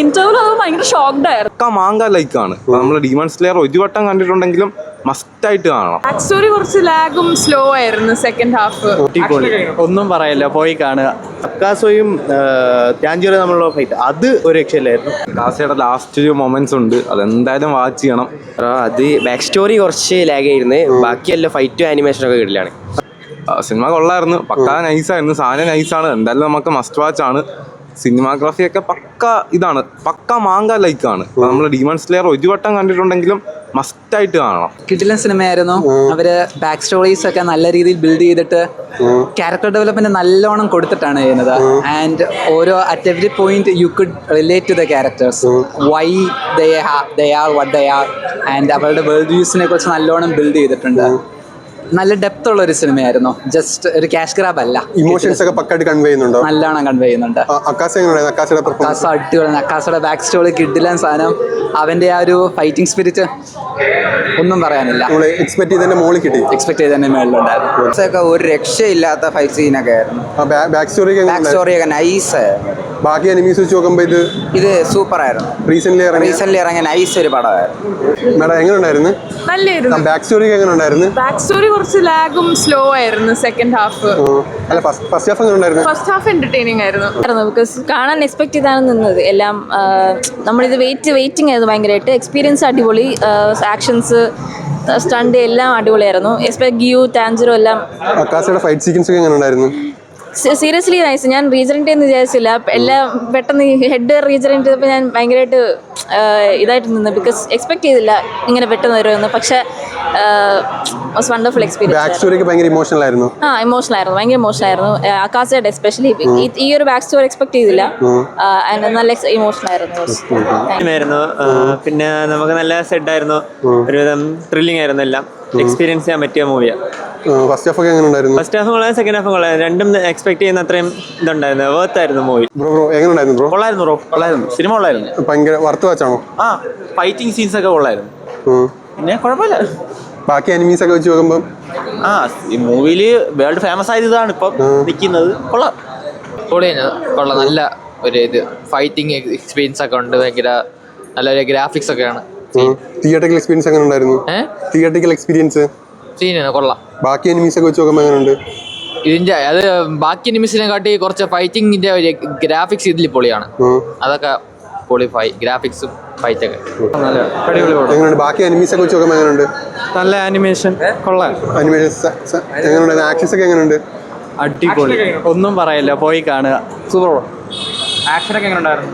Interview ഭയങ്കര shocked ആയിരുന്നു. Manga ലൈക്കാണ്. നമ്മൾ ഡീമൺ സ്ലെയർ ഒരു വട്ടം കണ്ടിട്ടുണ്ടെങ്കിലും മസ്റ്റായിട്ട് കാണണം. ബാക്ക് സ്റ്റോറി കുറച്ച് ലാഗും സ്ലോ ആയിരുന്നു സെക്കൻഡ് ഹാഫ്. ഒന്നും പറയല്ല, പോയി കാണുക. അക്കാസോയും ടാഞ്ചിറോ തമ്മിലുള്ള ഫൈറ്റ് അത് ഒരു രക്ഷയില്ലായിരുന്നു. കാസയുടെ ലാസ്റ്റ് ഒരു മൊമെന്റ്സ് ഉണ്ട്, അതെന്തായാലും വാച്ച് ചെയ്യണം. അത് ബാക്ക് സ്റ്റോറി കുറച്ച് ലാഗ് ആയിരുന്നു, ബാക്കിയല്ല ഫൈറ്റും ആനിമേഷനൊക്കെ കിടലാണ്. സിനിമ കൊള്ളായിരുന്നു, പക്കാ നൈസായിരുന്നു, സാധനം നൈസാണ്, എന്തായാലും നമുക്ക് മസ്റ്റ് വാച്ച് ആണ്. സിനിമാഗ്രാഫി ഒക്കെ പക്ക ഇതാണ്, പക്ക മാങ്ക ലൈക്കാണ്. നമ്മൾ ഡീമൺ സ്ലെയർ ഒരു വട്ടം കണ്ടിട്ടുണ്ടെങ്കിലും മസ്റ്റായിട്ട് കാണണം. കിടിലൻ സിനിമയായിരുന്നു. അവര് ബാക്ക് സ്റ്റോറീസ് ഒക്കെ നല്ല രീതിയിൽ ബിൽഡ് ചെയ്തിട്ട് ക്യാരക്ടർ ഡെവലപ്മെന്റ് നല്ലോണം കൊടുത്തിട്ടാണ് ചെയ്യുന്നത്. ആൻഡ് ഓരോ at every point you could relate to the characters, why they are what they are, and അവരുടെ വേൾഡ് വ്യൂസിനെ കുറിച്ച് നല്ലോണം ബിൽഡ് ചെയ്തിട്ടുണ്ട്. നല്ല ഡെപ്ത് ഉള്ള ഒരു സിനിമയായിരുന്നു, ജസ്റ്റ് ഒരു ക്യാഷ് ഗ്രാബ് അല്ല. ഇമോഷൻസ് ഒക്കെ പക്കായിട്ട് കൺവേ ചെയ്യുന്നുണ്ടോ? നല്ലോണം കൺവേ ചെയ്യുന്നുണ്ട്. അക്കാസ അടിപൊളി. അക്കാസയുടെ ബാക്ക് സ്റ്റോറി കിഡിലൻ സാധനം, അവന്റെ ആ ഒരു ഫൈറ്റിംഗ് സ്പിരിറ്റ് ഒന്നും പറയാനില്ല. എക്സ്പെക്ട് ചെയ്തതിന്റെ മേളിലുണ്ടായിരുന്നു. ഒരു രക്ഷയില്ലാത്ത ഫൈറ്റ് സീനൊക്കെ ആയിരുന്നു. ബാക്ക് സ്റ്റോറി ഒക്കെ നൈസ്. ബാക്കി അനിമീസ് വെച്ച് നോക്കുമ്പോൾ ഇത് സൂപ്പർ ആയിരുന്നു. റീസെന്റ് ഇറങ്ങിയ നൈസ് ഒരു പടമായിരുന്നു. മേഡം എങ്ങനെ ഉണ്ടായിരുന്നു? നല്ലായിരുന്നു. ബാക്ക് സ്റ്റോറി എങ്ങനെ ഉണ്ടായിരുന്നു? ബാക്ക് സ്റ്റോറി കുറച്ച് ലാഗും സ്ലോ ആയിരുന്നു സെക്കൻഡ് ഹാഫ്. അല്ല ഫസ്റ്റ് ഹാഫ് എങ്ങനെ ഉണ്ടായിരുന്നു? ഫസ്റ്റ് ഹാഫ് എന്റർടൈനിങ് ആയിരുന്നു. ബിക്കോസ് കാണാൻ എക്സ്പെക്ട് ചെയ്താണ് നിന്നത് എല്ലാം. നമ്മളിത് വെയിറ്റിംഗ് ആയിരുന്നു ഭയങ്കരമായിട്ട്. എക്സ്പീരിയൻസ് അടിപൊളി, ആക്ഷൻസ്, സ്റ്റണ്ട് എല്ലാം അടിപൊളിയായിരുന്നു. എക്സ്പെക്ട് ഗിയു, ടാഞ്ചിറോ എല്ലാം. അക്കാസയുടെ ഫൈറ്റ് സീക്വൻസ് ഒക്കെ എങ്ങനെ ഉണ്ടായിരുന്നു? Seriously nice. ഞാൻ റീജനറേറ്റ് എന്ന് വിചാരിച്ചില്ല, എല്ലാം പെട്ടെന്ന് ഹെഡ് റീജനറേറ്റ് ചെയ്തപ്പോൾ ഞാൻ ഭയങ്കരമായിട്ട് ഇതായിട്ട് നിന്ന്, ബിക്കോസ് എക്സ്പെക്ട് ചെയ്തില്ല ഇങ്ങനെ പെട്ടെന്ന് വരുമെന്ന്. പക്ഷേ was wonderful experience. Back story ഒക്കെ ഭയങ്കര ഇമോഷണൽ ആയിരുന്നു. ഇമോഷണൽ ആയിരുന്നു. അക്കാസയുടെ എസ്പെഷ്യലി ഈ ഒരു ബാക്ക് സ്റ്റോറി എക്സ്പെക്ട് ചെയ്തില്ല, നല്ല ഇമോഷണൽ ആയിരുന്നു. പിന്നെ നമുക്ക് നല്ല സെറ്റായിരുന്നു, ഒരുവിധം ത്രില്ലിംഗ് ആയിരുന്നു, എല്ലാം എക്സ്പീരിയൻസ് ചെയ്യാൻ പറ്റിയ മൂവിയാണ്. ഫസ്റ്റ് ഹാഫ് ഒക്കെ എങ്ങനെ ഉണ്ടായിരുന്നു? ഫസ്റ്റ് ഹാഫും കൊള്ളാം, സെക്കൻഡ് ഹാഫും കൊള്ളാം, രണ്ടും എക്സ്പെക്ട് ചെയ്യുന്ന അത്രയും ഇതുണ്ടായിരുന്നു. വർത്ത് ആയിരുന്നു മൂവി. ബ്രോ എങ്ങനെ ഉണ്ടായിരുന്നു? ബ്രോ കൊള്ളായിരുന്നു, സിനിമ കൊള്ളായിരുന്നു. ഭയങ്കര വർത്ത് വാച്ചാണോ? ഫൈറ്റിംഗ് സീൻസ് ഒക്കെ കൊള്ളായിരുന്നു, പിന്നെ കുഴപ്പമില്ല. ബാക്കി അനിമീസ് ഒക്കെ വെച്ച് നോക്കുമ്പോൾ ഈ മൂവിയില് വേൾഡ് ഫേമസ് ആയത് ഇതാണ് ഇപ്പം നിൽക്കുന്നത്. കൊള്ളാം, നല്ല ഒരു ഇത് ഫൈറ്റിംഗ് എക്സ്പീരിയൻസ് ഒക്കെ ഉണ്ട്. ഭയങ്കര നല്ലൊരു ഗ്രാഫിക്സ് ഒക്കെയാണ്. തിയേറ്ററിക്കൽ എക്സ്പീരിയൻസ് എങ്ങനെ ഉണ്ടായിരുന്നു? തിയേറ്ററിക്കൽ എക്സ്പീരിയൻസ് സീനാണ്, കൊള്ളാം. ബാക്കി അനിമീസ് ഒക്കെ വെച്ച് നോക്കുമ്പോൾ എങ്ങനെയുണ്ട്? ഇതിന്റെ അത് ബാക്കി നിമിഷത്തിനെ കാട്ടി കുറച്ച് ഫൈറ്റിംഗിന്റെ ഗ്രാഫിക്സ് ഇതിൽ പൊളിയാണ്. അതൊക്കെ പൊളിഫൈ ഗ്രാഫിക്സും ഫൈറ്റൊക്കെ നല്ല എങ്ങനെയുണ്ട്? ബാക്കി അനിമീസ് ഒക്കെ വെച്ച് നോക്കുമ്പോൾ എങ്ങനെയുണ്ട്? നല്ല ആനിമേഷൻ, കൊള്ളാം. അനിമേഷൻ എങ്ങനെയുണ്ട്? ആക്ഷൻസ് ഒക്കെ എങ്ങനെയുണ്ട്? അടിപൊളി, ഒന്നും പറയല്ല, പോയി കാണുക. സൂപ്പർ. ആക്ഷൻ ഒക്കെ എങ്ങനെ ഉണ്ടായിരുന്നു?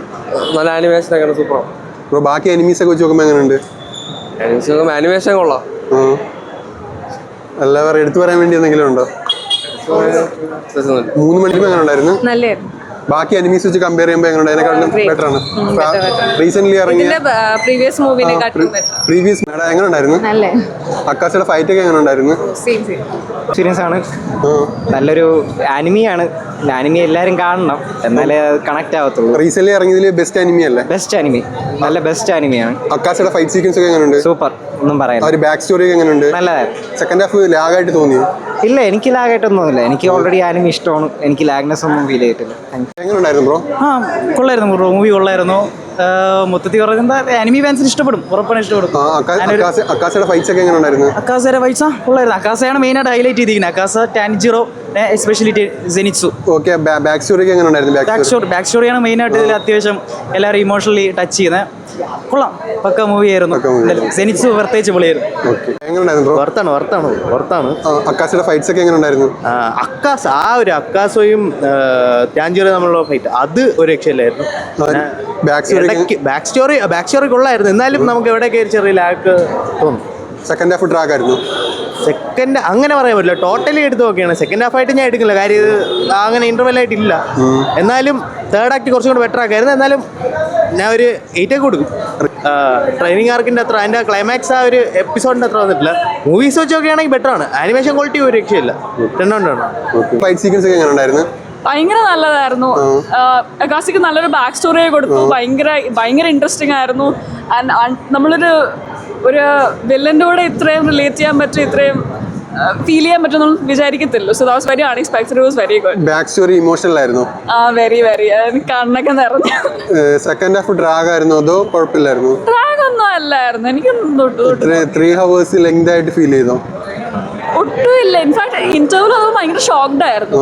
നല്ല ആനിമേഷൻ ഒക്കെ സൂപ്പർ. ബ്രോ ബാക്കി അനിമീസ് ഒക്കെ വെച്ച് നോക്കുമ്പോൾ എങ്ങനെയുണ്ട്? ആനിമേഷൻ കൊള്ളാം. എല്ലാവരും എടുത്തു പറയാൻ വേണ്ടി എന്തെങ്കിലും ഉണ്ടോ? 3 മണിക്കൂർ എങ്ങനെ ഉണ്ടായിരുന്നു? നല്ലായിരുന്നു. ബാക്കി അനിമീസ് വെച്ച് കമ്പയർ ചെയ്യുമ്പോൾ എങ്ങനെ അതിനെക്കാളും ബെറ്റർ ആണ്. റീസെന്റ് ഇറങ്ങിയ പ്രീവിയസ് മൂവിനെക്കാട്ടും ബെറ്റർ. പ്രീവിയസ് മേഡം എങ്ങനെ ഉണ്ടായിരുന്നു? അക്കാസയുടെ ഫൈറ്റ് ഒക്കെ എങ്ങനെ ഉണ്ടായിരുന്നു? എക്സ്പീരിയൻസ് ആണ്, നല്ലൊരു ആനിമിയാണ്. ആനിമി എല്ലാവരും കാണണം, എന്നാലേ കണക്ട് ആവത്തുള്ളൂ. റീസെന്റ് ഇറങ്ങിയതിൽ ബെസ്റ്റ് അനിമി അല്ലേ? ബെസ്റ്റ് അനിമി, നല്ല ബെസ്റ്റ് അനിമിയാണ്. അക്കാസയുടെ ഫൈറ്റ് സീക്വൻസ് ഒക്കെ എങ്ങനെയുണ്ട്? സൂപ്പർ, ഒന്നും പറയാം. ഒരു ബാക്ക് സ്റ്റോറി ഒക്കെ എങ്ങനെയുണ്ട്? നല്ലതായിരുന്നു. സെക്കൻഡ് ഹാഫ് ലാഗായിട്ട് തോന്നിയോ? ഇല്ല, എനിക്ക് ലാഗായിട്ടൊന്നും തോന്നില്ല. എനിക്ക് ഓൾറെഡി ആനിമി ഇഷ്ടമാണ്, എനിക്ക് ലാഗ്നെസ് ഒന്നും ഫീൽ ചെയ്തിട്ടില്ല. എങ്ങനെ ഉണ്ടായിരുന്നു ബ്രോ? കൊള്ളായിരുന്നു ബ്രോ, മൂവി കൊള്ളായിരുന്നു. മൊത്തത്തിൽ പറയുന്നത് അനിമി ഫാൻസിന് ഇഷ്ടപ്പെടും, ഉറപ്പാണ് ഇഷ്ടപ്പെടും. അക്കാസയുടെ ഫൈറ്റ്സ് ഒക്കെ എങ്ങനെ ഉണ്ടായിരുന്നു? അക്കാസയുടെ ഫൈറ്റ്സ് കൊള്ളായിരുന്നു. അക്കാസയാണ് മെയിനായിട്ട് ഹൈലൈറ്റ് ചെയ്തിരിക്കുന്നത്. അക്കാസ, ടാൻജിറോ, എസ്പെഷ്യലി സെനിറ്റ്സു. ഓക്കെ, ബാക്ക് സ്റ്റോറി എങ്ങനെ ഉണ്ടായിരുന്നു? ബാക്ക് സ്റ്റോറിയാണ് മെയിനായിട്ട് ഇതിൽ അത്യാവശ്യം എല്ലാവരും ഇമോഷണലി ടച്ച് ചെയ്യുന്നത്. കൊള്ളാം, പക്ക മൂവി ആയിരുന്നു. സെനിറ്റ്സു പ്രത്യേകിച്ച് പൊളിയായിരുന്നു. വർത്താണ്. അക്കാസയുടെ ഫൈറ്റ്സ് ഒക്കെ എങ്ങനെ ഉണ്ടായിരുന്നു? അക്കാസ അക്കാസോയും ടാൻജിറോ തമ്മിലുള്ള ഫൈറ്റ് അത് ഒരു രക്ഷയില്ലായിരുന്നു. ബാക്ക് സ്റ്റോറി കൊള്ളായിരുന്നു, എന്നാലും നമുക്ക് എവിടെയൊക്കെ ചെറിയ ലാക്ക് തോന്നും. സെക്കൻഡ് ഹാഫ് ട്രാക്ക് ആയിരുന്നു. സെക്കൻഡ് അങ്ങനെ പറയാൻ പറ്റില്ല, ടോട്ടലി എടുത്ത് നോക്കിയാണ്. സെക്കൻഡ് ഹാഫ് ആയിട്ട് ഞാൻ എടുക്കില്ല, കാര്യം ഇത് അങ്ങനെ ഇന്റർവെൽ ആയിട്ടില്ല. എന്നാലും തേർഡ് ആക്ട് കുറച്ചും കൂടെ ബെറ്റർ ആക്കായിരുന്നു. എന്നാലും ഞാൻ ഒരു 8 കൊടുക്കും. ട്രെയിനിങ് ആർക്കിൻ്റെ അത്ര, അതിൻ്റെ ക്ലൈമാക്സ് ആ ഒരു എപ്പിസോഡിൻ്റെ അത്ര വന്നിട്ടില്ല. മൂവീസ് വെച്ച് നോക്കുകയാണെങ്കിൽ ബെറ്റർ ആണ്. ആനിമേഷൻ ക്വാളിറ്റി ഒരു രക്ഷയില്ല. ഫൈറ്റ് സീക്വൻസ് ഒക്കെ എങ്ങനെ ഉണ്ടായിരുന്നു? ഭയങ്കര നല്ലതായിരുന്നു. അക്കാസിക്ക് നല്ലൊരു ബാക്ക് സ്റ്റോറി കൊടുത്തു. ഭയങ്കര ഇൻട്രസ്റ്റിംഗ് ആയിരുന്നു. നമ്മളൊരു വില്ലൻ്റെ കൂടെ ഇത്രയും റിലേറ്റ് ചെയ്യാൻ പറ്റും, ഇത്രയും ഫീൽ ചെയ്യാൻ പറ്റുമെന്ന് വിചാരിക്കത്തില്ല. So that was very unexpected. It was very good. Back story emotional ആയിരുന്നു. വെരി വെരി കണ്ണൊക്കെ നിറഞ്ഞു. സെക്കൻഡ് ഹാഫ് ഡ്രാഗ് ആയിരുന്നു അതോ കുഴപ്പമില്ലായിരുന്നു? ഡ്രാഗ് ഒന്നും അല്ലായിരുന്നു. എനിക്ക് 3 hours ലെങ്ത് ആയിട്ട് ഫീൽ ചെയ്തോ? ഒട്ടുമില്ല. ഇൻഫാക്ട് ഇന്റർവ്യൂല് ഭയങ്കര ഷോക്ക്ഡ് ആയിരുന്നു.